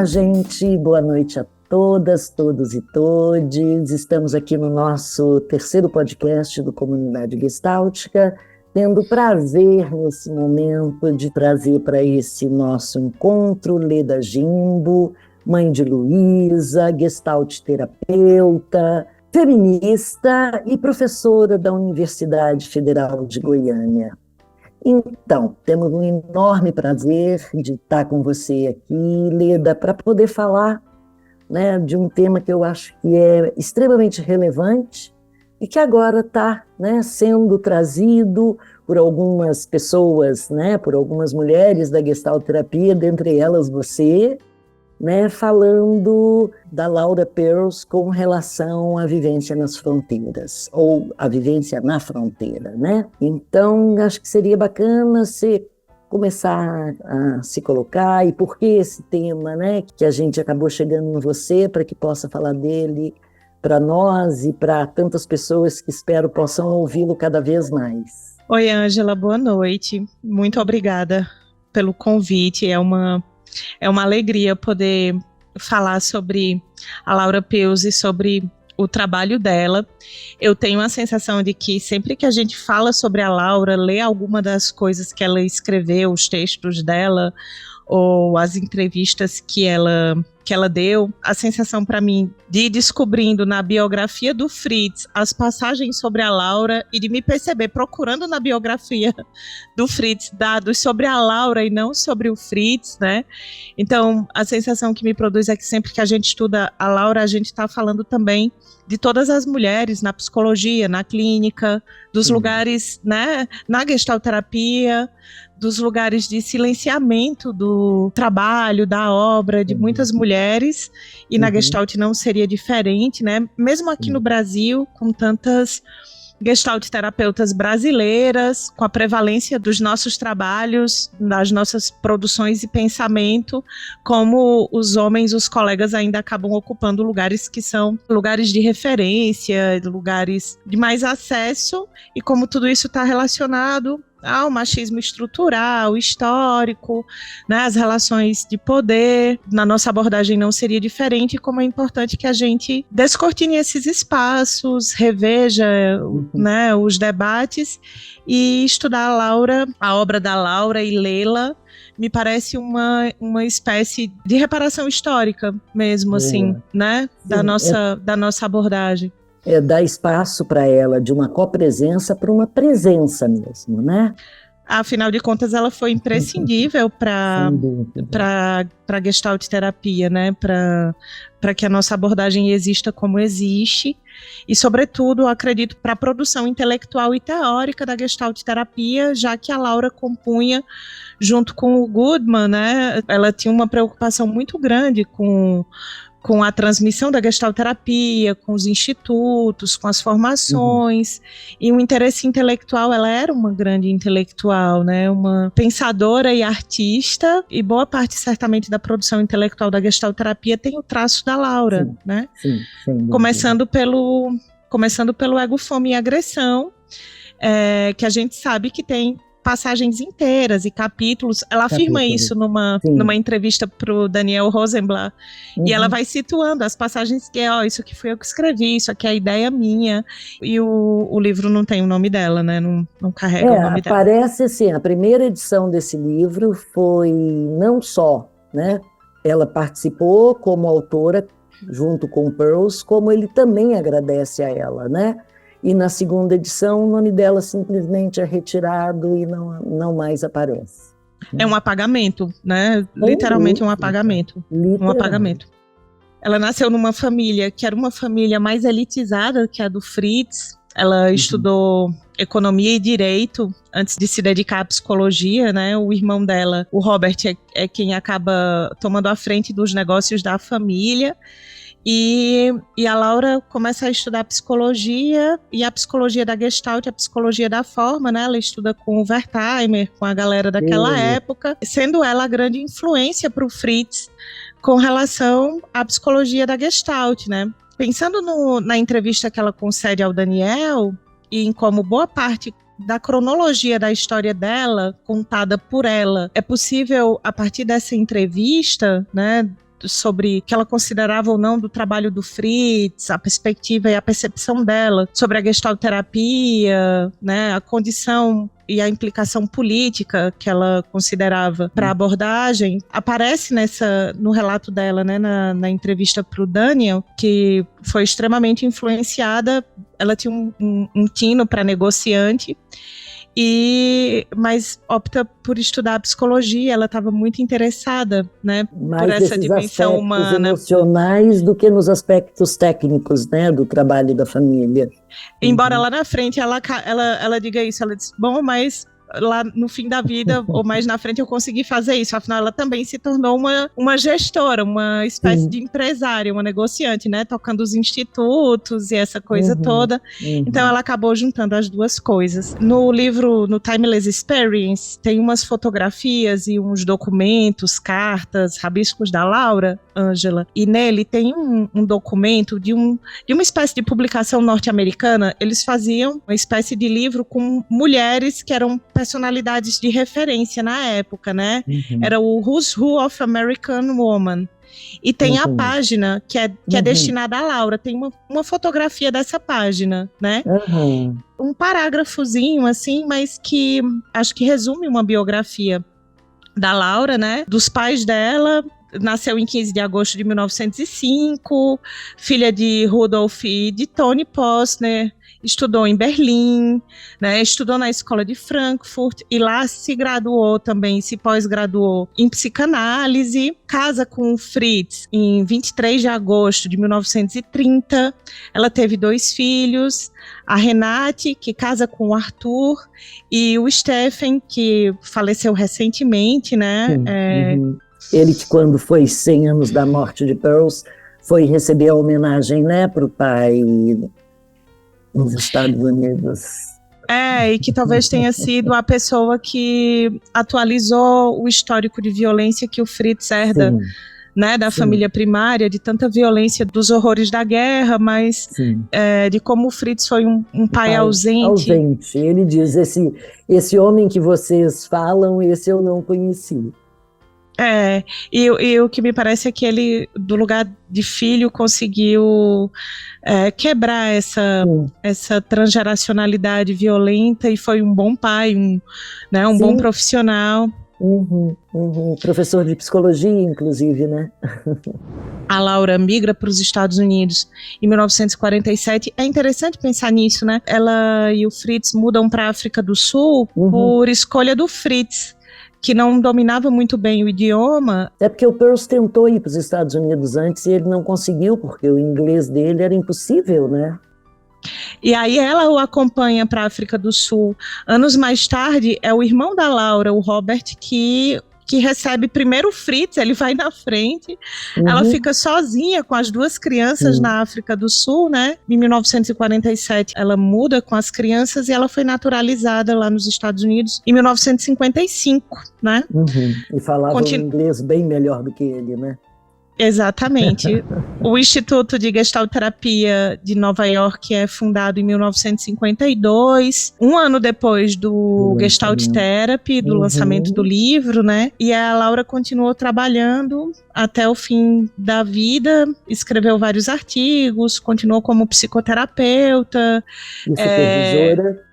Olá, gente, boa noite a todas, todos e todes. Estamos aqui no nosso terceiro podcast do Comunidade Gestáltica, tendo o prazer nesse momento de trazer para esse nosso encontro Leda Jimbo, mãe de Luísa, gestalt terapeuta, feminista e professora da Universidade Federal de Goiânia. Então, temos um enorme prazer de estar com você aqui, Leda, para poder falar, né, de um tema que eu acho que é extremamente relevante e que agora está, né, sendo trazido por algumas pessoas, né, por algumas mulheres da Gestalt terapia, dentre elas você, né, falando da Laura Perls com relação à vivência nas fronteiras, ou a vivência na fronteira, né? Então, acho que seria bacana você começar a se colocar, e por que esse tema, né, que a gente acabou chegando em você, para que possa falar dele para nós e para tantas pessoas que espero possam ouvi-lo cada vez mais. Oi, Ângela, boa noite. Muito obrigada pelo convite. É uma alegria poder falar sobre a Laura Perls e sobre o trabalho dela. Eu tenho a sensação de que sempre que a gente fala sobre a Laura, lê alguma das coisas que ela escreveu, os textos dela, ou as entrevistas que ela deu, a sensação para mim de ir descobrindo na biografia do Fritz as passagens sobre a Laura e de me perceber procurando na biografia do Fritz dados sobre a Laura e não sobre o Fritz, né? Então, a sensação que me produz é que sempre que a gente estuda a Laura, a gente está falando também de todas as mulheres na psicologia, na clínica, dos lugares, né, na gestalterapia, dos lugares de silenciamento do trabalho, da obra de muitas mulheres, e na Gestalt não seria diferente, né? Mesmo aqui no Brasil, com tantas Gestalt terapeutas brasileiras, com a prevalência dos nossos trabalhos, das nossas produções e pensamento, como os homens, os colegas ainda acabam ocupando lugares que são lugares de referência, lugares de mais acesso, e como tudo isso está relacionado ao machismo estrutural, histórico, né, as relações de poder. Na nossa abordagem não seria diferente, como é importante que a gente descortine esses espaços, reveja né, os debates e estudar a Laura, a obra da Laura e lê-la, me parece uma espécie de reparação histórica mesmo, assim, né, da nossa abordagem. Dar espaço para ela de uma copresença para uma presença mesmo, né? Afinal de contas, ela foi imprescindível para a Gestalt terapia, né? Para que a nossa abordagem exista como existe e, sobretudo, acredito, para a produção intelectual e teórica da Gestalt terapia, já que a Laura compunha, junto com o Goodman, né? Ela tinha uma preocupação muito grande com a transmissão da gestalterapia, com os institutos, com as formações, e um interesse intelectual. Ela era uma grande intelectual, né, uma pensadora e artista, e boa parte, certamente, da produção intelectual da gestalterapia tem o traço da Laura, né? Começando pelo Ego, Fome e Agressão, que a gente sabe que tem passagens inteiras e capítulos. Ela afirma isso numa entrevista para o Daniel Rosenblatt, e ela vai situando as passagens que isso aqui foi eu que escrevi, isso aqui é a ideia minha, e o livro não tem o nome dela, né? Não carrega o nome dela. Parece assim, a primeira edição desse livro foi não só, né, ela participou como autora junto com Perls, como ele também agradece a ela, né? E na segunda edição, o nome dela simplesmente é retirado e não mais aparece. É um apagamento, né? Literalmente um apagamento. Um apagamento. Ela nasceu numa família que era uma família mais elitizada que a do Fritz. Ela estudou economia e direito antes de se dedicar à psicologia, né? O irmão dela, o Robert, é quem acaba tomando a frente dos negócios da família. E a Laura começa a estudar psicologia, e a psicologia da Gestalt, a psicologia da forma, né? Ela estuda com o Wertheimer, com a galera daquela época, sendo ela a grande influência para o Fritz com relação à psicologia da Gestalt, né? Pensando na entrevista que ela concede ao Daniel, e em como boa parte da cronologia da história dela, contada por ela, é possível, a partir dessa entrevista, né, sobre que ela considerava ou não do trabalho do Fritz, a perspectiva e a percepção dela sobre a gestalterapia, né, a condição e a implicação política que ela considerava para a abordagem, aparece no relato dela, né, na entrevista para o Daniel, que foi extremamente influenciada. Ela tinha um tino para negociante, mas opta por estudar psicologia. Ela estava muito interessada, né, mais por essa dimensão humana, emocionais do que nos aspectos técnicos, né, do trabalho da família. Embora lá na frente ela diga isso, ela diz, bom, mas lá no fim da vida, ou mais na frente, eu consegui fazer isso. Afinal, ela também se tornou uma gestora, uma espécie de empresária, uma negociante, né? Tocando os institutos e essa coisa toda. Então, ela acabou juntando as duas coisas. No livro, no Timeless Experience, tem umas fotografias e uns documentos, cartas, rabiscos da Laura, Ângela, e nele tem um documento de uma espécie de publicação norte-americana. Eles faziam uma espécie de livro com mulheres que eram personalidades de referência na época, né? Era o Who's Who of American Woman. E tem a página que é destinada à Laura. Tem uma fotografia dessa página, né? Um parágrafozinho, assim, mas que acho que resume uma biografia da Laura, né? Dos pais dela. Nasceu em 15 de agosto de 1905, filha de Rudolf e de Toni Posner. Estudou em Berlim, né, estudou na escola de Frankfurt e lá se graduou também, se pós-graduou em psicanálise. Casa com o Fritz em 23 de agosto de 1930. Ela teve 2 filhos, a Renate, que casa com o Arthur, e o Stephen, que faleceu recentemente, né? Ele que, quando foi 100 anos da morte de Pearls, foi receber a homenagem, né, para o pai nos Estados Unidos. E que talvez tenha sido a pessoa que atualizou o histórico de violência que o Fritz herda, né, da família primária, de tanta violência, dos horrores da guerra, mas de como o Fritz foi um pai ausente. Ele diz, esse homem que vocês falam, esse eu não conheci. E o que me parece é que ele, do lugar de filho, conseguiu quebrar essa transgeracionalidade violenta e foi um bom pai, um bom profissional. Professor de psicologia, inclusive, né? A Laura migra para os Estados Unidos em 1947. É interessante pensar nisso, né? Ela e o Fritz mudam para a África do Sul por escolha do Fritz, que não dominava muito bem o idioma. É porque o Pearls tentou ir para os Estados Unidos antes e ele não conseguiu, porque o inglês dele era impossível, né? E aí ela o acompanha para a África do Sul. Anos mais tarde, é o irmão da Laura, o Robert, que recebe primeiro o Fritz. Ele vai na frente, ela fica sozinha com as 2 crianças na África do Sul, né? Em 1947, ela muda com as crianças e ela foi naturalizada lá nos Estados Unidos em 1955, né? E falava um inglês bem melhor do que ele, né? Exatamente. O Instituto de Gestalterapia de Nova York é fundado em 1952, um ano depois do Gestalt Therapy, do lançamento do livro, né? E a Laura continuou trabalhando até o fim da vida, escreveu vários artigos, continuou como psicoterapeuta. E supervisora.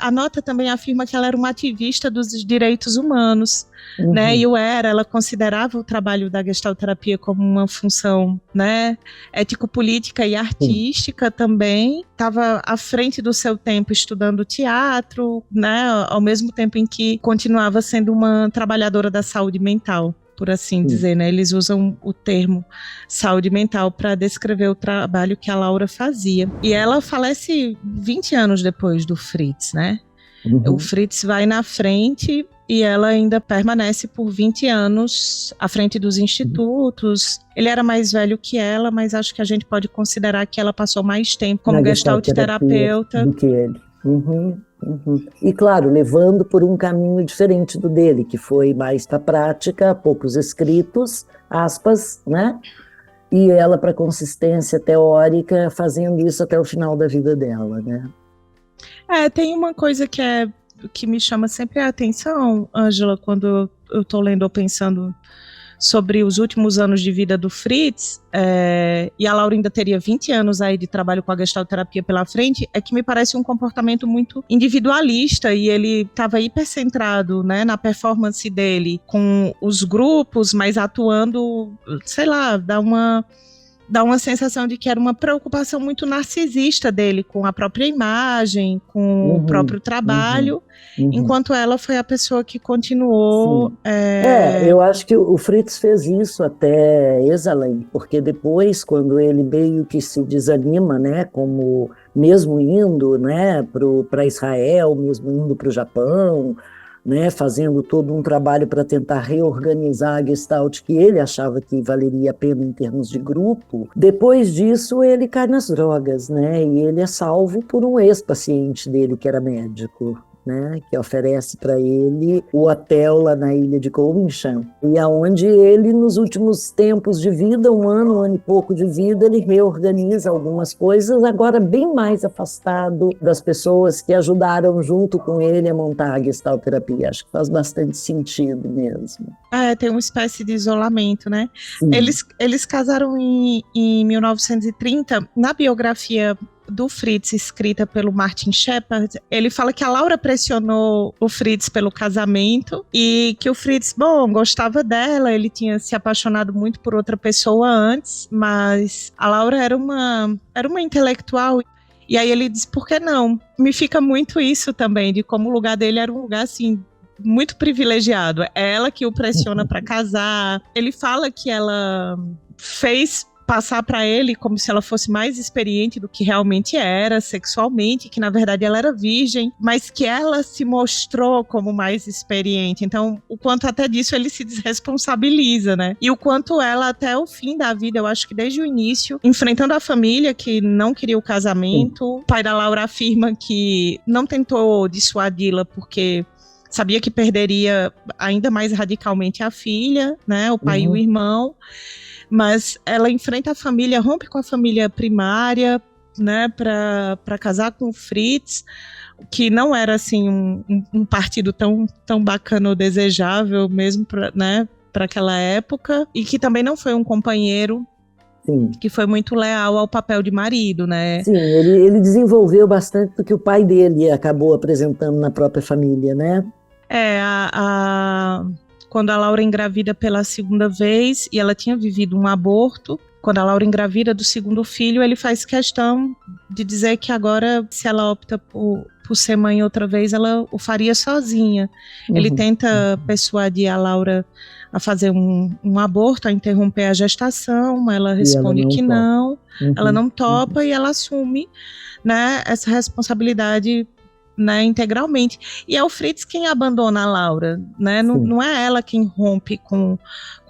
A nota também afirma que ela era uma ativista dos direitos humanos, né? E ela considerava o trabalho da gestalterapia como uma função, né, ético-política e artística também. Estava à frente do seu tempo estudando teatro, né, ao mesmo tempo em que continuava sendo uma trabalhadora da saúde mental, por assim dizer, né? Eles usam o termo saúde mental para descrever o trabalho que a Laura fazia. E ela falece 20 anos depois do Fritz, né? O Fritz vai na frente e ela ainda permanece por 20 anos à frente dos institutos. Ele era mais velho que ela, mas acho que a gente pode considerar que ela passou mais tempo como gestalterapeuta do que ele. E claro, levando por um caminho diferente do dele, que foi mais para a prática, poucos escritos, aspas, né? E ela para consistência teórica, fazendo isso até o final da vida dela, né? Tem uma coisa que me chama sempre a atenção, Ângela, quando eu estou lendo ou pensando sobre os últimos anos de vida do Fritz, e a Laura ainda teria 20 anos aí de trabalho com a gestalterapia pela frente, é que me parece um comportamento muito individualista, e ele estava hipercentrado, né, na performance dele com os grupos, mas atuando, sei lá, dá uma sensação de que era uma preocupação muito narcisista dele com a própria imagem, com o próprio trabalho, enquanto ela foi a pessoa que continuou... eu acho que o Fritz fez isso até exalém, porque depois, quando ele meio que se desanima, né, como mesmo indo, né, para Israel, mesmo indo para o Japão, né, fazendo todo um trabalho para tentar reorganizar a Gestalt que ele achava que valeria a pena em termos de grupo. Depois disso, ele cai nas drogas, né, e ele é salvo por um ex-paciente dele, que era médico, né, que oferece para ele o hotel lá na ilha de Cowinchan, e aonde ele, nos últimos tempos de vida, um ano e pouco de vida, ele reorganiza algumas coisas, agora bem mais afastado das pessoas que ajudaram junto com ele a montar a gestalterapia. Acho que faz bastante sentido mesmo. Tem uma espécie de isolamento, né? Eles casaram em 1930. Na biografia do Fritz, escrita pelo Martin Shepard, ele fala que a Laura pressionou o Fritz pelo casamento e que o Fritz, gostava dela, ele tinha se apaixonado muito por outra pessoa antes, mas a Laura era uma intelectual. E aí ele diz, por que não? Me fica muito isso também, de como o lugar dele era um lugar assim, muito privilegiado. É ela que o pressiona para casar. Ele fala que ela fez passar para ele como se ela fosse mais experiente do que realmente era sexualmente, que na verdade ela era virgem, mas que ela se mostrou como mais experiente. Então, o quanto até disso ele se desresponsabiliza, né? E o quanto ela até o fim da vida, eu acho que desde o início, enfrentando a família que não queria o casamento, o pai da Laura afirma que não tentou dissuadi-la porque sabia que perderia ainda mais radicalmente a filha, né? O pai e o irmão. Mas ela enfrenta a família, rompe com a família primária, né, para casar com o Fritz, que não era assim um partido tão bacana ou desejável mesmo para aquela época, e que também não foi um companheiro. Sim. Que foi muito leal ao papel de marido, né? Sim, ele desenvolveu bastante do que o pai dele acabou apresentando na própria família, né? Quando a Laura engravida pela segunda vez, e ela tinha vivido um aborto, quando a Laura engravida do segundo filho, ele faz questão de dizer que agora, se ela opta por ser mãe outra vez, ela o faria sozinha. Ele tenta persuadir a Laura a fazer um aborto, a interromper a gestação, ela responde que não, ela não topa, e ela assume, né, essa responsabilidade, né, integralmente. E é o Fritz quem abandona a Laura, né? Não é ela quem rompe com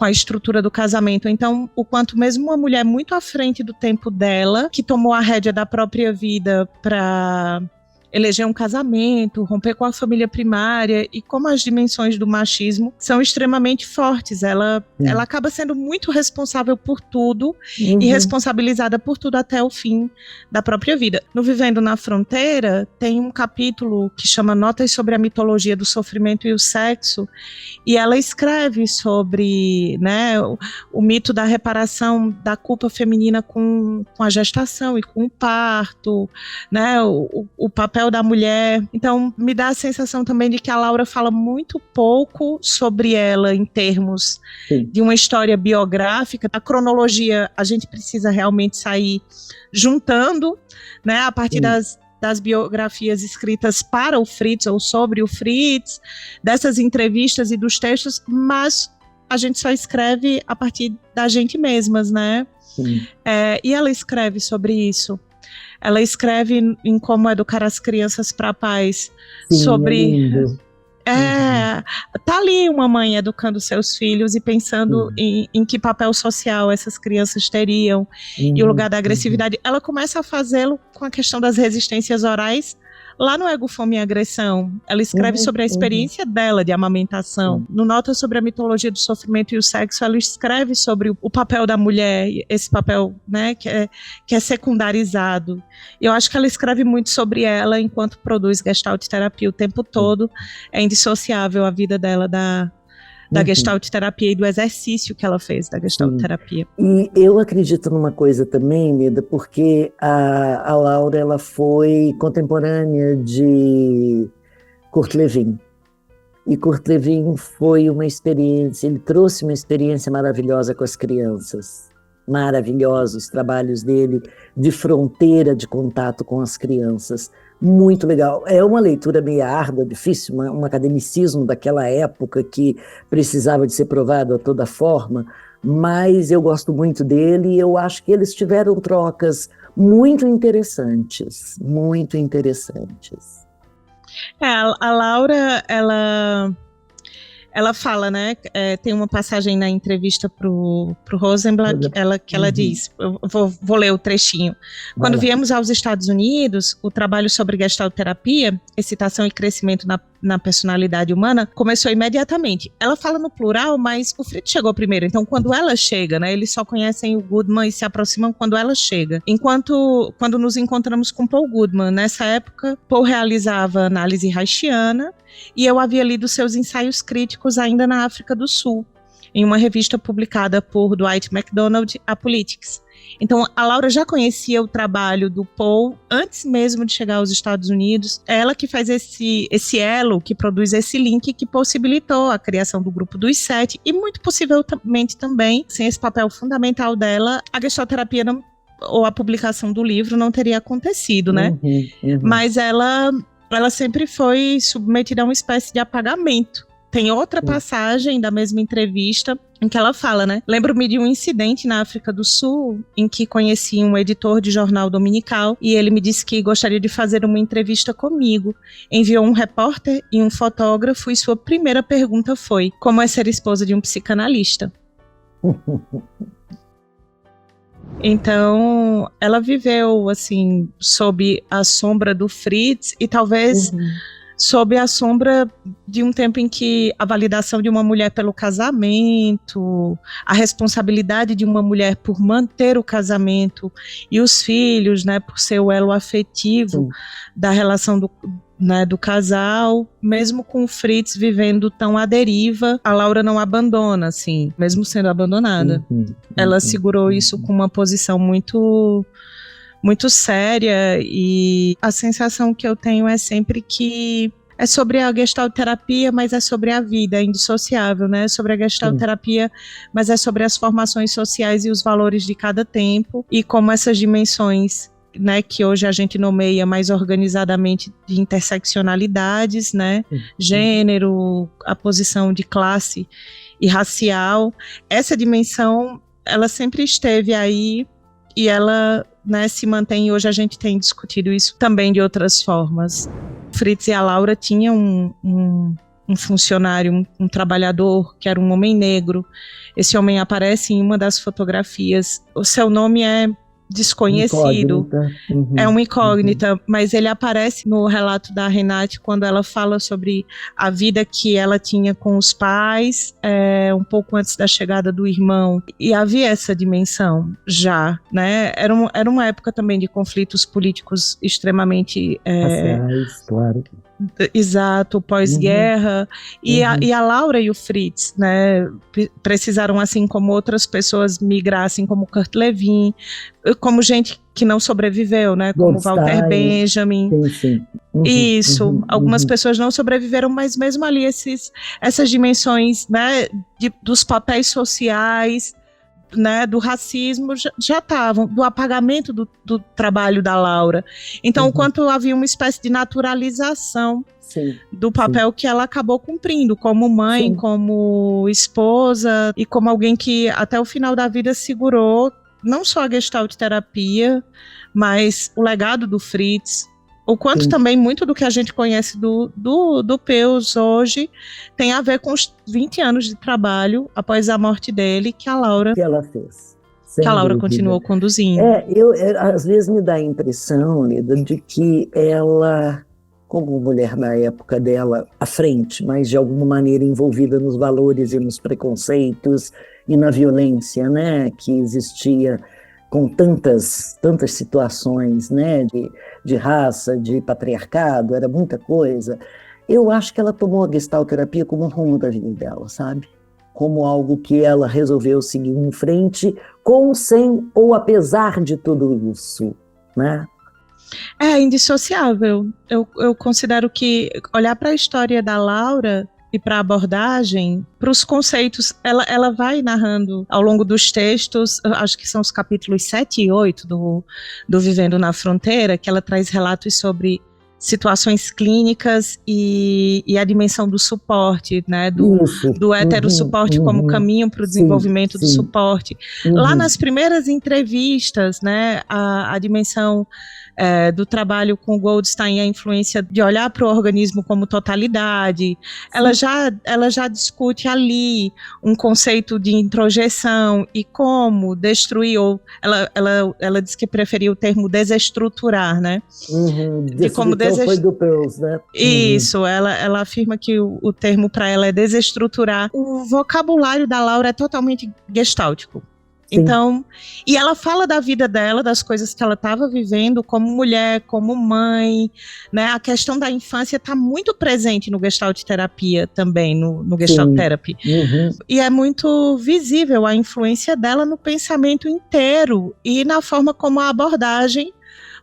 a estrutura do casamento. Então, o quanto mesmo uma mulher muito à frente do tempo dela, que tomou a rédea da própria vida para eleger um casamento, romper com a família primária, e como as dimensões do machismo são extremamente fortes. Ela acaba sendo muito responsável por tudo e responsabilizada por tudo até o fim da própria vida. No Vivendo na Fronteira, tem um capítulo que chama Notas sobre a Mitologia do Sofrimento e o Sexo, e ela escreve sobre, né, o mito da reparação da culpa feminina com a gestação e com o parto, né, o papel da mulher. Então, me dá a sensação também de que a Laura fala muito pouco sobre ela em termos de uma história biográfica. A cronologia, a gente precisa realmente sair juntando, né, a partir das biografias escritas para o Fritz ou sobre o Fritz, dessas entrevistas e dos textos, mas a gente só escreve a partir da gente mesmas, né? E ela escreve sobre isso. Ela escreve em Como Educar as Crianças para a Paz, sobre... tá ali uma mãe educando seus filhos e pensando em que papel social essas crianças teriam, e o lugar da agressividade. Ela começa a fazê-lo com a questão das resistências orais, lá no Ego, Fome e Agressão. Ela escreve sobre a experiência dela de amamentação. No Notas sobre a Mitologia do Sofrimento e o Sexo, ela escreve sobre o papel da mulher, esse papel, né, que é secundarizado. Eu acho que ela escreve muito sobre ela enquanto produz Gestalt terapia o tempo todo. É indissociável a vida dela da Gestalt terapia e do exercício que ela fez da Gestalt terapia. E eu acredito numa coisa também, Lida, porque a Laura ela foi contemporânea de Kurt Lewin. E Kurt Lewin foi uma experiência, ele trouxe uma experiência maravilhosa com as crianças. Maravilhosos os trabalhos dele de fronteira de contato com as crianças. Muito legal. É uma leitura meio árdua, difícil, um academicismo daquela época que precisava de ser provado a toda forma, mas eu gosto muito dele e eu acho que eles tiveram trocas muito interessantes, muito interessantes. A Laura, ela fala, né? Tem uma passagem na entrevista pro Rosenblatt que ela diz, eu vou ler o trechinho. Quando viemos aos Estados Unidos, o trabalho sobre gestalterapia, excitação e crescimento na personalidade humana, começou imediatamente. Ela fala no plural, mas o Fritz chegou primeiro. Então, quando ela chega, né? Eles só conhecem o Goodman e se aproximam quando ela chega. Quando nos encontramos com Paul Goodman, nessa época, Paul realizava análise reichiana e eu havia lido seus ensaios críticos ainda na África do Sul, em uma revista publicada por Dwight MacDonald, A Politics. Então, a Laura já conhecia o trabalho do Paul antes mesmo de chegar aos Estados Unidos. É ela que faz esse elo, que produz esse link que possibilitou a criação do Grupo dos Sete e, muito possivelmente também, sem esse papel fundamental dela, a gestalterapia ou a publicação do livro não teria acontecido, né? Mas ela sempre foi submetida a uma espécie de apagamento. Tem outra passagem da mesma entrevista em que ela fala, né? Lembro-me de um incidente na África do Sul em que conheci um editor de jornal dominical e ele me disse que gostaria de fazer uma entrevista comigo. Enviou um repórter e um fotógrafo e sua primeira pergunta foi: como é ser esposa de um psicanalista? Então, ela viveu, assim, sob a sombra do Fritz e talvez sob a sombra de um tempo em que a validação de uma mulher pelo casamento, a responsabilidade de uma mulher por manter o casamento e os filhos, né, por ser o elo afetivo da relação do casal, mesmo com o Fritz vivendo tão à deriva, a Laura não abandona, assim, mesmo sendo abandonada. Ela segurou isso com uma posição muito, muito séria e a sensação que eu tenho é sempre que é sobre a gestalterapia, mas é sobre a vida, é indissociável, né? É sobre a gestalterapia, mas é sobre as formações sociais e os valores de cada tempo e como essas dimensões, né, que hoje a gente nomeia mais organizadamente de interseccionalidades, né, gênero, a posição de classe e racial, essa dimensão, ela sempre esteve aí e ela, né, se mantém, e hoje a gente tem discutido isso também de outras formas. Fritz e a Laura tinham um funcionário, um trabalhador, que era um homem negro. Esse homem aparece em uma das fotografias. O seu nome é desconhecido, é uma incógnita, mas ele aparece no relato da Renate quando ela fala sobre a vida que ela tinha com os pais, um pouco antes da chegada do irmão, e havia essa dimensão já, né? Era uma época também de conflitos políticos extremamente raciais, claro. Exato, pós-guerra, e a Laura e o Fritz, né, precisaram, assim como outras pessoas, migrar, assim como Kurt Lewin, como gente que não sobreviveu, né, como Walter Benjamin. Sim. Isso, algumas pessoas não sobreviveram, mas mesmo ali essas dimensões, né, dos papéis sociais, né, do racismo já estavam, do apagamento do trabalho da Laura. Então, quanto havia uma espécie de naturalização do papel que ela acabou cumprindo como mãe, como esposa e como alguém que até o final da vida segurou não só a gestalterapia, mas o legado do Fritz, o quanto também muito do que a gente conhece do Peus hoje tem a ver com os 20 anos de trabalho após a morte dele que ela fez. Que a Laura continuou conduzindo. Às vezes me dá a impressão, Lida, de que ela, como mulher na época dela, à frente, mas de alguma maneira envolvida nos valores e nos preconceitos e na violência, né, que existia com tantas situações, né, de raça, de patriarcado, era muita coisa. Eu acho que ela tomou a gestalterapia como um rumo da vida dela, sabe? como algo que ela resolveu seguir em frente, com, sem ou apesar de tudo isso, né? É indissociável. Eu considero que olhar para a história da Laura e para a abordagem, para os conceitos, ela vai narrando ao longo dos textos, acho que são os capítulos 7 e 8 do Vivendo na Fronteira, que ela traz relatos sobre situações clínicas e a dimensão do suporte, né, do heterossuporte como caminho para o desenvolvimento do suporte. Lá nas primeiras entrevistas, né, a dimensão do trabalho com Goldstein, a influência de olhar para o organismo como totalidade, ela já discute ali um conceito de introjeção e como destruir, ou ela diz que preferia o termo desestruturar, né? De como foi do Peirce, né? Isso, ela afirma que o termo para ela é desestruturar. O vocabulário da Laura é totalmente gestáltico. Sim. Então, e ela fala da vida dela, das coisas que ela estava vivendo como mulher, como mãe, né? A questão da infância está muito presente no Gestalt terapia também, no Gestalt Therapy. E é muito visível a influência dela no pensamento inteiro e na forma como a abordagem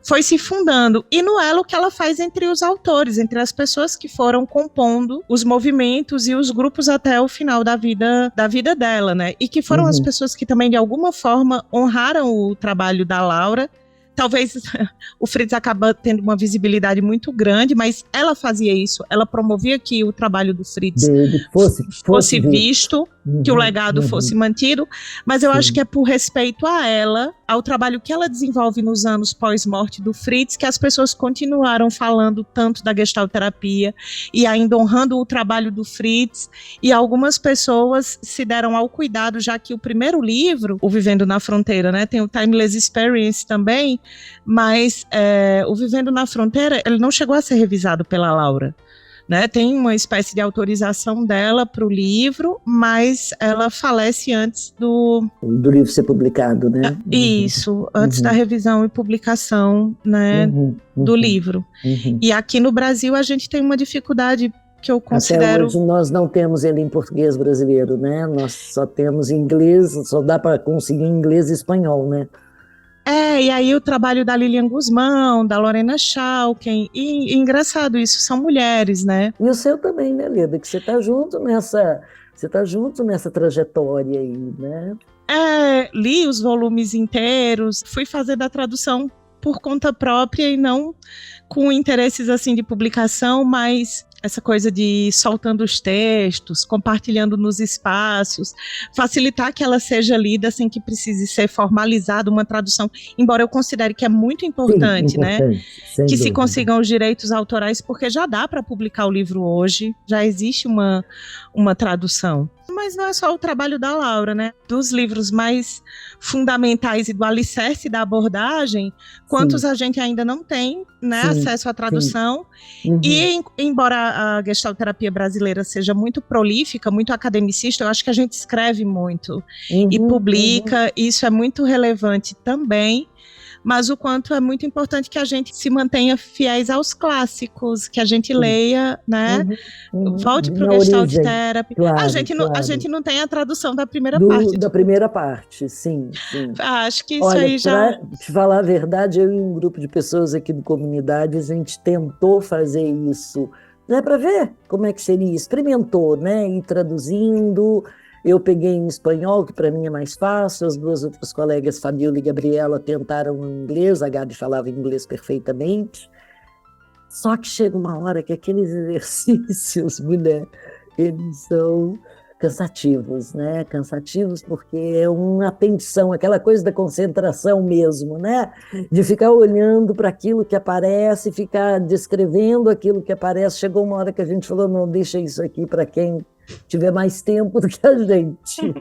foi se fundando, e no elo que ela faz entre os autores, entre as pessoas que foram compondo os movimentos e os grupos até o final da vida dela, né? E que foram as pessoas que também, de alguma forma, honraram o trabalho da Laura. Talvez o Fritz acaba tendo uma visibilidade muito grande, mas ela fazia isso, ela promovia que o trabalho do Fritz fosse visto, que o legado fosse mantido, mas eu acho que é por respeito a ela, ao trabalho que ela desenvolve nos anos pós-morte do Fritz, que as pessoas continuaram falando tanto da gestalterapia e ainda honrando o trabalho do Fritz, e algumas pessoas se deram ao cuidado, já que o primeiro livro, o Vivendo na Fronteira, né, tem o Timeless Experience também, mas o Vivendo na Fronteira, ele não chegou a ser revisado pela Laura. Né, tem uma espécie de autorização dela para o livro, mas ela falece antes do livro ser publicado, né? Isso, antes da revisão e publicação, né, do livro. E aqui no Brasil a gente tem uma dificuldade que eu considero... Até hoje nós não temos ele em português brasileiro, né? Nós só temos em inglês, só dá para conseguir em inglês e espanhol, né? E aí o trabalho da Lilian Guzmão, da Lorena Schalken, e engraçado isso, são mulheres, né? E o seu também, né, Leda? Que você está junto nessa trajetória aí, né? Li os volumes inteiros, fui fazer da tradução por conta própria e não com interesses assim de publicação, mas essa coisa de soltando os textos, compartilhando nos espaços, facilitar que ela seja lida sem que precise ser formalizada uma tradução, embora eu considere que é muito importante, né? Que dúvida. Se consigam os direitos autorais, porque já dá para publicar o livro hoje, já existe uma tradução. Mas não é só o trabalho da Laura, né? Dos livros mais fundamentais e do alicerce da abordagem, quantos a gente ainda não tem, né, acesso à tradução. E embora a gestalterapia brasileira seja muito prolífica, muito academicista, eu acho que a gente escreve muito e publica, e isso é muito relevante também. Mas o quanto é muito importante que a gente se mantenha fiéis aos clássicos, que a gente leia, né? Volte para o Gestalt Therapy. Claro, a gente não tem a tradução da primeira parte. Da primeira parte, sim. Acho que isso aí já... Para te falar a verdade, eu e um grupo de pessoas aqui do Comunidade, a gente tentou fazer isso, né, para ver como é que seria. Experimentou, né? Ir traduzindo... Eu peguei em espanhol, que para mim é mais fácil, as duas outras colegas, Fabiola e Gabriela, tentaram em inglês, a Gabi falava inglês perfeitamente. Só que chega uma hora que aqueles exercícios, mulher, eles são cansativos, né? Cansativos porque é uma atenção, aquela coisa da concentração mesmo, né? De ficar olhando para aquilo que aparece, ficar descrevendo aquilo que aparece. Chegou uma hora que a gente falou, não, deixa isso aqui para quem tiver mais tempo do que a gente.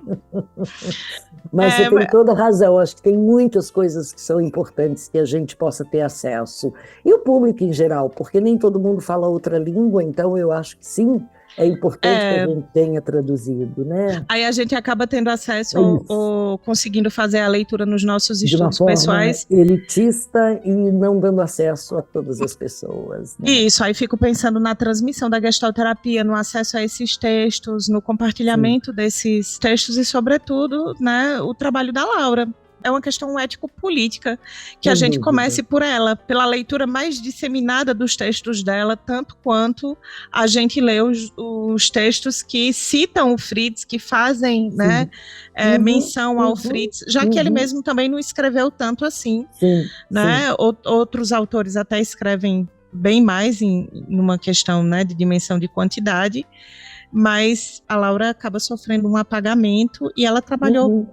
Mas você tem toda a razão, acho que tem muitas coisas que são importantes que a gente possa ter acesso. E o público em geral, porque nem todo mundo fala outra língua, então eu acho que sim, É importante que a gente tenha traduzido, né? Aí a gente acaba tendo acesso ou conseguindo fazer a leitura nos nossos estudos pessoais. De uma forma elitista e não dando acesso a todas as pessoas. Né? Isso, aí fico pensando na transmissão da gestalterapia, no acesso a esses textos, no compartilhamento desses textos e, sobretudo, né, o trabalho da Laura. É uma questão ético-política que a gente comece por ela, pela leitura mais disseminada dos textos dela, tanto quanto a gente lê os textos que citam o Fritz, que fazem né, menção ao Fritz, já que ele mesmo também não escreveu tanto assim. Né? Outros autores até escrevem bem mais numa questão né, de dimensão de quantidade, mas a Laura acaba sofrendo um apagamento e ela trabalhou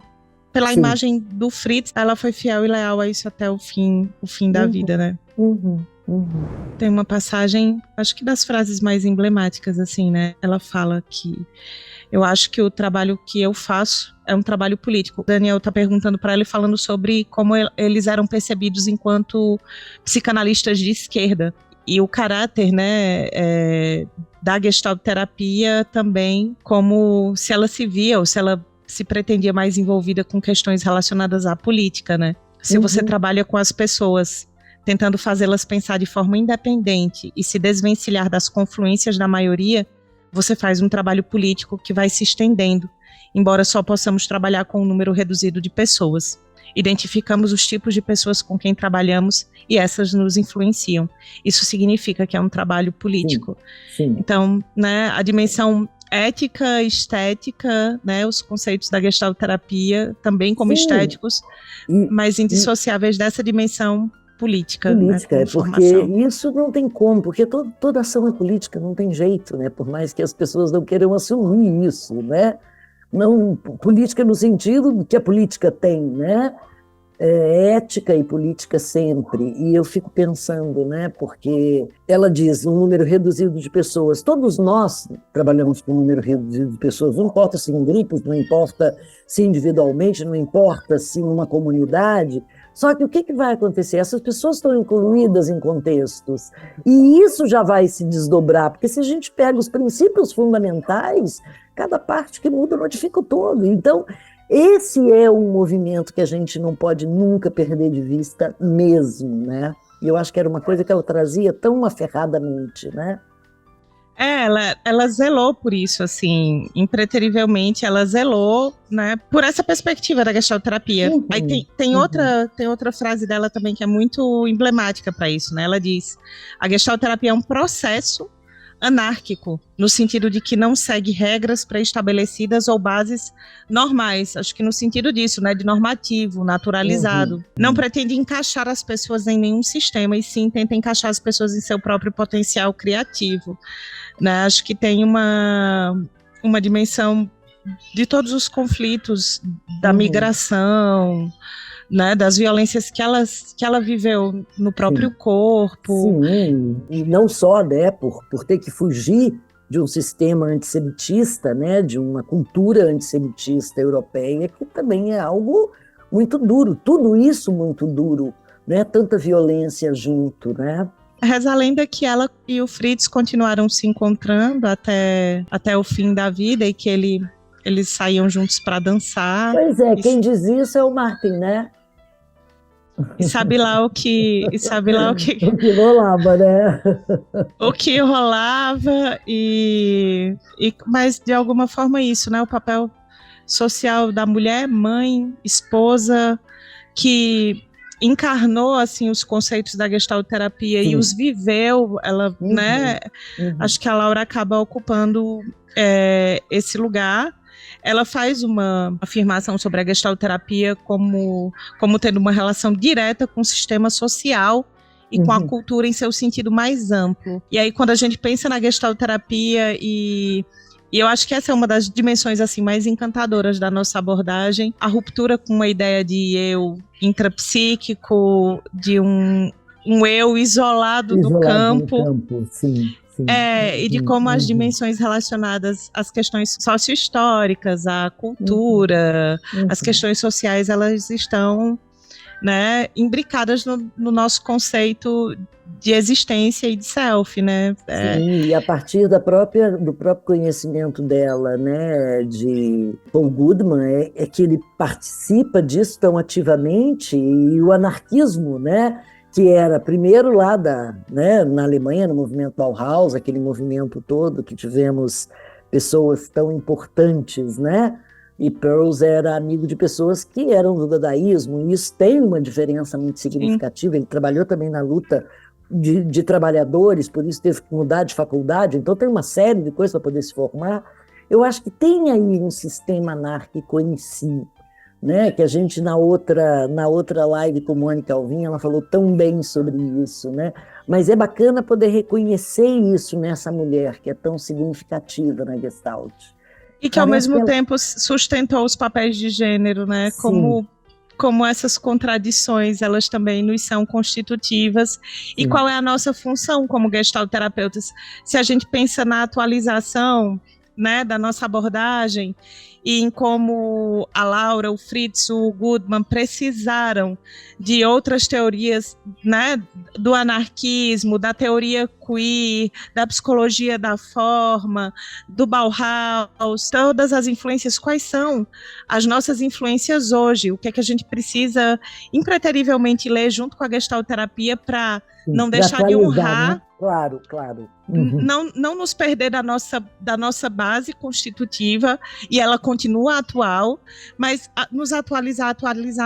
pela imagem do Fritz, ela foi fiel e leal a isso até o fim da vida, né? Tem uma passagem, acho que das frases mais emblemáticas, assim, né? Ela fala que eu acho que o trabalho que eu faço é um trabalho político. O Daniel tá perguntando para ela e falando sobre como eles eram percebidos enquanto psicanalistas de esquerda. E o caráter, né, da gestalterapia também, como se ela se via ou se ela se pretendia mais envolvida com questões relacionadas à política, né? Se você trabalha com as pessoas, tentando fazê-las pensar de forma independente e se desvencilhar das confluências da maioria, você faz um trabalho político que vai se estendendo, embora só possamos trabalhar com um número reduzido de pessoas. Identificamos os tipos de pessoas com quem trabalhamos e essas nos influenciam. Isso significa que é um trabalho político. Então, né, a dimensão ética, estética, né, os conceitos da gestalterapia também como estéticos, mas indissociáveis dessa dimensão política. Né, porque isso não tem como, porque toda ação é política, não tem jeito, né, por mais que as pessoas não queiram assumir isso, né, não, política no sentido que a política tem, né, ética e política sempre, e eu fico pensando, né, porque ela diz um número reduzido de pessoas, todos nós trabalhamos com um número reduzido de pessoas, não importa se em grupos, não importa se individualmente, não importa se em uma comunidade, só que o que vai acontecer? Essas pessoas estão incluídas em contextos, e isso já vai se desdobrar, porque se a gente pega os princípios fundamentais, cada parte que muda modifica o todo, então esse é um movimento que a gente não pode nunca perder de vista mesmo, né? E eu acho que era uma coisa que ela trazia tão aferradamente, né? Ela zelou por isso, assim, impreterivelmente, ela zelou, né, por essa perspectiva da gestalterapia. Aí tem outra frase dela também que é muito emblemática para isso, né? Ela diz: a gestalterapia é um processo anárquico, no sentido de que não segue regras pré-estabelecidas ou bases normais, acho que no sentido disso, né, de normativo, naturalizado. Não pretende encaixar as pessoas em nenhum sistema, e sim tenta encaixar as pessoas em seu próprio potencial criativo. Né? Acho que tem uma dimensão de todos os conflitos da migração, né, das violências que ela viveu no próprio corpo. Sim, e não só, né, por ter que fugir de um sistema antissemitista, né, de uma cultura antissemitista europeia, que também é algo muito duro, tudo isso muito duro, né, tanta violência junto, né. Reza a lenda que ela e o Fritz continuaram se encontrando até o fim da vida e que eles saíam juntos para dançar. Pois é, quem diz isso é o Martin, né? E sabe lá o que o que rolava, né? O que rolava mas de alguma forma isso, né? O papel social da mulher, mãe, esposa, que encarnou assim os conceitos da gestalterapia e os viveu, ela, né? Acho que a Laura acaba ocupando esse lugar. Ela faz uma afirmação sobre a gestalterapia como tendo uma relação direta com o sistema social e com a cultura em seu sentido mais amplo. E aí, quando a gente pensa na gestalterapia, e eu acho que essa é uma das dimensões assim mais encantadoras da nossa abordagem, a ruptura com uma ideia de eu intrapsíquico, de um eu isolado do campo. Sim. E de como as dimensões relacionadas às questões socio-históricas, à cultura, às questões sociais, elas estão né, imbricadas no nosso conceito de existência e de self, né? Sim, e a partir do próprio conhecimento dela, né, de Paul Goodman, é que ele participa disso tão ativamente, e o anarquismo, né, que era primeiro lá né, na Alemanha, no movimento Bauhaus, aquele movimento todo que tivemos pessoas tão importantes, né? E Peirce era amigo de pessoas que eram do dadaísmo, e isso tem uma diferença muito significativa. Sim. Ele trabalhou também na luta de trabalhadores, por isso teve que mudar de faculdade, então tem uma série de coisas para poder se formar. Eu acho que tem aí um sistema anárquico em si, né? Que a gente, na outra live com Mônica Alvim, ela falou tão bem sobre isso, né? Mas é bacana poder reconhecer isso nessa mulher, que é tão significativa na Gestalt. E que, ao mesmo tempo, sustentou os papéis de gênero, né? Como essas contradições, elas também nos são constitutivas. Sim. E qual é a nossa função como gestalterapeutas? Se a gente pensa na atualização, né, da nossa abordagem, e em como a Laura, o Fritz, o Goodman precisaram de outras teorias, né, do anarquismo, da teoria queer, da psicologia da forma, do Bauhaus, todas as influências. Quais são as nossas influências hoje? O que é que a gente precisa impreterivelmente ler junto com a gestalterapia para não deixar de honrar, né? Claro. Uhum. Não nos perder da nossa base constitutiva, e ela continua atual, mas nos atualizar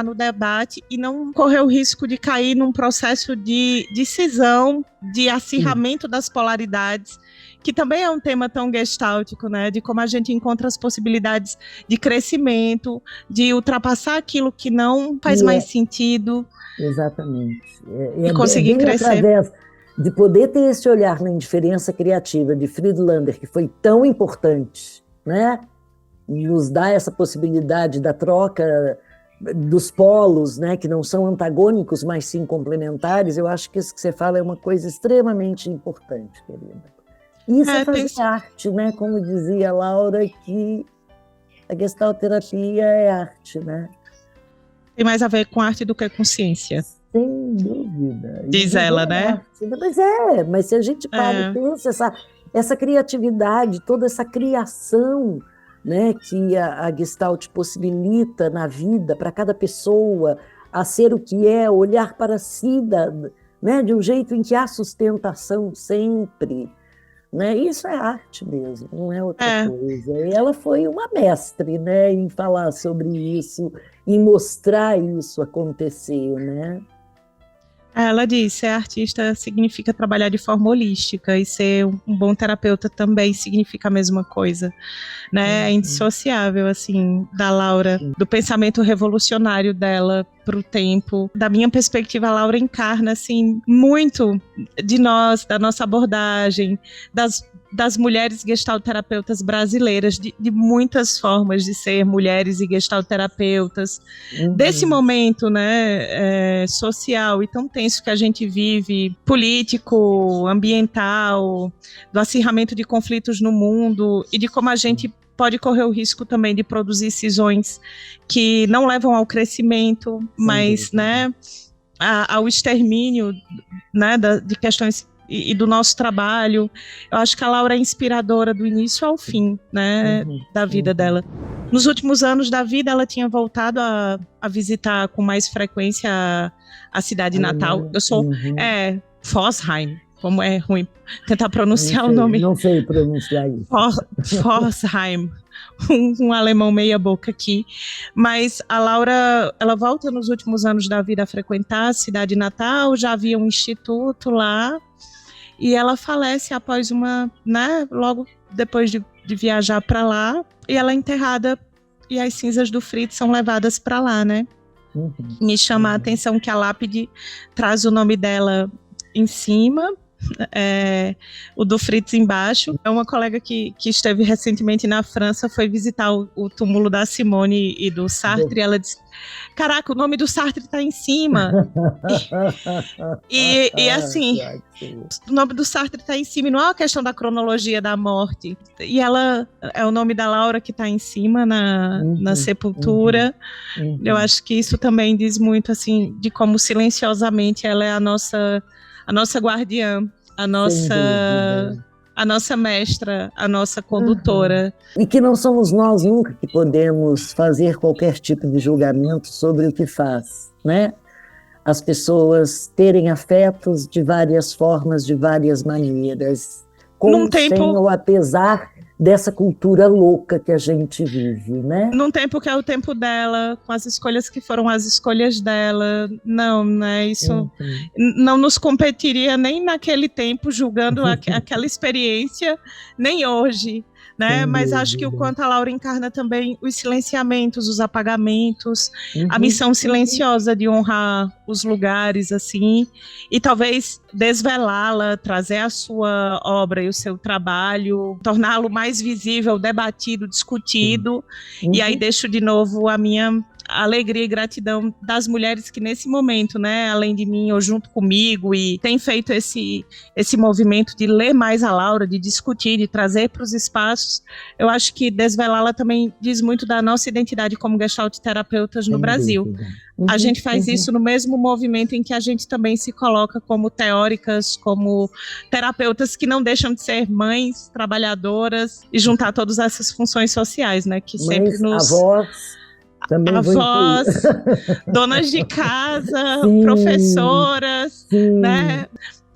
no debate e não correr o risco de cair num processo de cisão, de acirramento das polaridades, que também é um tema tão gestáltico, né? De como a gente encontra as possibilidades de crescimento, de ultrapassar aquilo que não faz mais sentido. Exatamente. E conseguir crescer. Através de poder ter esse olhar na indiferença criativa de Friedlander, que foi tão importante, né? E nos dá essa possibilidade da troca dos polos, né? Que não são antagônicos, mas sim complementares. Eu acho que isso que você fala é uma coisa extremamente importante, querida. Isso é fazer arte, né? Como dizia a Laura, que a gestalterapia é arte, né? Tem mais a ver com arte do que com ciência. Sem dúvida. Diz ela, né? Mas se a gente para e pensa essa criatividade, toda essa criação, né, que a Gestalt possibilita na vida, para cada pessoa, a ser o que é, olhar para si, né, de um jeito em que há sustentação sempre. Né? Isso é arte mesmo, não é outra coisa. E ela foi uma mestre, né, em falar sobre isso, em mostrar isso acontecer, né? Ela diz, ser artista significa trabalhar de forma holística, e ser um bom terapeuta também significa a mesma coisa, né? É indissociável, assim, da Laura, do pensamento revolucionário dela para o tempo. Da minha perspectiva, a Laura encarna, assim, muito de nós, da nossa abordagem, das mulheres gestalterapeutas brasileiras, de muitas formas de ser mulheres e gestalterapeutas, desse momento, né, social e tão tenso que a gente vive, político, ambiental, do acirramento de conflitos no mundo, e de como a gente pode correr o risco também de produzir cisões que não levam ao crescimento, mas, né, ao extermínio, né, de questões e do nosso trabalho. Eu acho que a Laura é inspiradora do início ao fim, né, da vida dela. Nos últimos anos da vida, ela tinha voltado a visitar com mais frequência a cidade natal. Eu sou Pforzheim, como é ruim tentar pronunciar o nome. Não sei pronunciar isso. Pforzheim, um alemão meia boca aqui. Mas a Laura, ela volta nos últimos anos da vida a frequentar a cidade natal, já havia um instituto lá, e ela falece após logo depois de viajar para lá, e ela é enterrada, e as cinzas do Fritz são levadas para lá, né? Me chama a atenção que a lápide traz o nome dela em cima, o do Fritz embaixo. É uma colega que esteve recentemente na França, foi visitar o túmulo da Simone e do Sartre, e ela disse, caraca, o nome do Sartre está em cima. E assim, o nome do Sartre está em cima, e não é uma questão da cronologia da morte. E ela, é o nome da Laura que está em cima na sepultura. Eu acho que isso também diz muito, assim, de como silenciosamente ela é a nossa guardiã, a nossa mestra, a nossa condutora. E que não somos nós nunca que podemos fazer qualquer tipo de julgamento sobre o que faz, né? As pessoas terem afetos de várias formas, de várias maneiras, com sem ou apesar dessa cultura louca que a gente vive, né? Num tempo que é o tempo dela, com as escolhas que foram as escolhas dela, não, né? Isso não nos competiria nem naquele tempo, julgando aquela experiência, nem hoje, né? Mas acho que o quanto a Laura encarna também os silenciamentos, os apagamentos, a missão silenciosa de honrar os lugares, assim, e talvez desvelá-la, trazer a sua obra e o seu trabalho, torná-lo mais visível, debatido, discutido. E aí deixo de novo a minha alegria e gratidão das mulheres que nesse momento, né, além de mim ou junto comigo, e tem feito esse movimento de ler mais a Laura, de discutir, de trazer para os espaços. Eu acho que desvelá-la também diz muito da nossa identidade como Gestalt terapeutas no Brasil. A gente faz isso no mesmo movimento em que a gente também se coloca como teóricas, como terapeutas que não deixam de ser mães, trabalhadoras e juntar todas essas funções sociais, né, que sempre nos... Avós, donas de casa, professoras, né,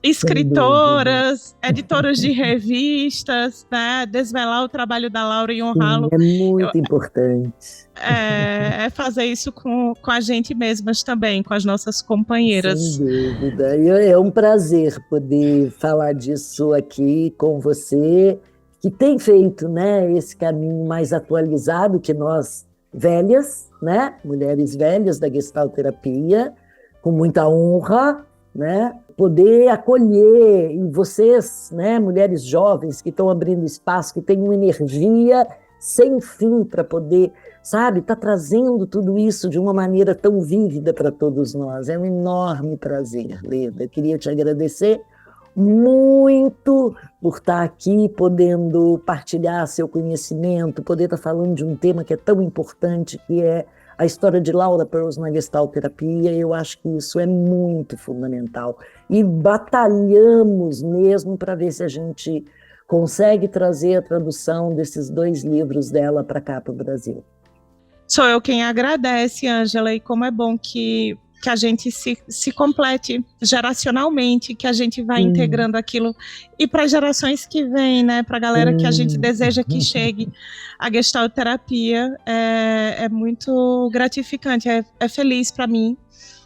escritoras, editoras de revistas, né, desvelar o trabalho da Laura e honrá-lo. É muito importante. É fazer isso com a gente mesmas também, com as nossas companheiras. Sem dúvida. É um prazer poder falar disso aqui com você, que tem feito, né, esse caminho mais atualizado que nós velhas, né? Mulheres velhas da gestalterapia, com muita honra, né? Poder acolher, e vocês, né, mulheres jovens que estão abrindo espaço, que têm uma energia sem fim para poder, sabe, tá trazendo tudo isso de uma maneira tão vívida para todos nós. É um enorme prazer, Leda. Queria te agradecer muito por estar aqui, podendo partilhar seu conhecimento, poder estar falando de um tema que é tão importante, que é a história de Laura Pearls na gestalterapia. Eu acho que isso é muito fundamental. E batalhamos mesmo para ver se a gente consegue trazer a tradução desses 2 livros dela para cá, para o Brasil. Sou eu quem agradece, Ângela, e como é bom que a gente se complete geracionalmente, que a gente vai integrando aquilo, e para gerações que vêm, né, para a galera que a gente deseja que chegue a gestalterapia, é muito gratificante, é feliz para mim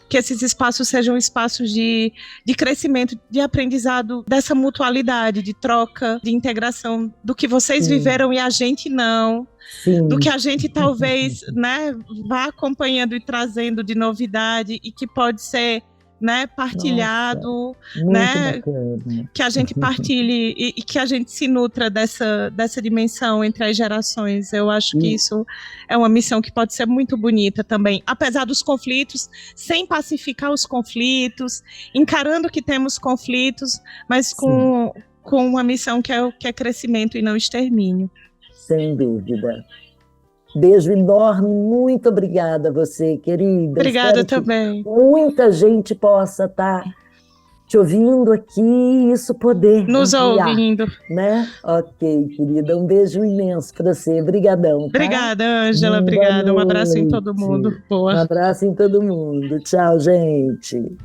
que esses espaços sejam espaços de crescimento, de aprendizado, dessa mutualidade, de troca, de integração, do que vocês viveram e a gente não, do que a gente talvez, né, vá acompanhando e trazendo de novidade e que pode ser, né, partilhado, né, bacana. Que a gente partilhe e que a gente se nutra dessa dimensão entre as gerações. Eu acho que isso é uma missão que pode ser muito bonita também, apesar dos conflitos, sem pacificar os conflitos, encarando que temos conflitos, mas com uma missão que é crescimento e não extermínio. Sem dúvida. Beijo enorme, muito obrigada a você, querida. Obrigada também. Muita gente possa estar te ouvindo aqui e isso poder nos ampliar, ouvindo, né? Ok, querida, um beijo imenso para você. Obrigadão. Tá? Obrigada, Ângela, obrigada. Um abraço em todo mundo. Boa. Um abraço em todo mundo. Tchau, gente.